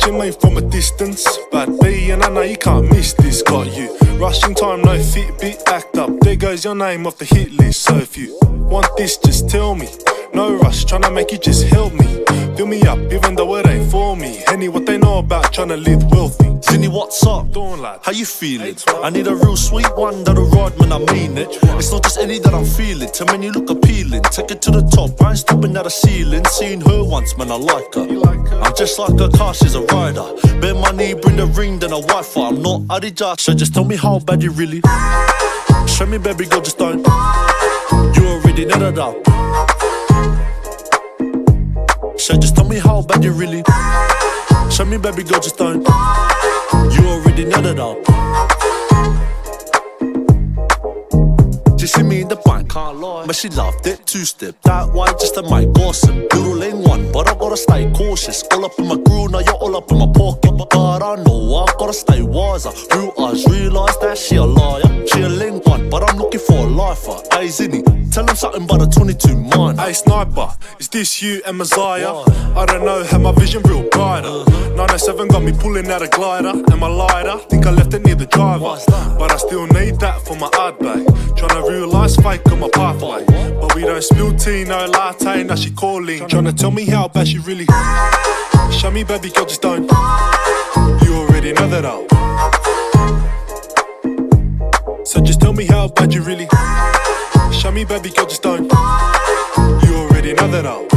watching me from a distance. Bad B and I know you can't miss this. Got you rushing time, no Fitbit, act up. There goes your name off the hit list. So if you want this, just tell me. No rush, tryna make you just help me. Fill me up, even though it ain't for me. Henny, what they know about tryna live wealthy. Zinny, what's up? Dawn lad, How you feeling? I need a real sweet one that'll ride when I mean it. It's not just any that I'm feeling. To men you look appealing. Take it to the top, I ain't stopping at the ceiling. Seen her once, man, I like her. I'm just like a car, she's a rider. Bend my knee, bring the ring, then a Wi-Fi. I'm not Adidja, so just tell me how bad you really. Show me, baby girl, just don't. You already know that. So just tell me how bad you really. Show me, baby girl, just don't. You already know that. She see me in the bank, can't lie, but she loved it. Two-step, that wide, just a mic awesome. Little lane one, but I gotta stay cautious. All up in my groove, now you're all up in my pocket. But I know I gotta stay wiser. Real eyes realise that she a liar. She a lane one, but I'm looking for a lifer. Hey Zinny, tell him something about a 22 mine. hey sniper, is this you and Messiah? I don't know, had my vision real brighter. 907 got me pulling out a glider. And my lighter, think I left it near the driver. But I still need that for my ad bay. Tryna realise fake on my pathway. But we don't spill tea, no latte, now she calling. Tryna tell me how bad she really. Show me, baby girl, just don't. You already know that I'll. So just tell me how bad you really. Show me, baby girl, just don't. You already know that I'll.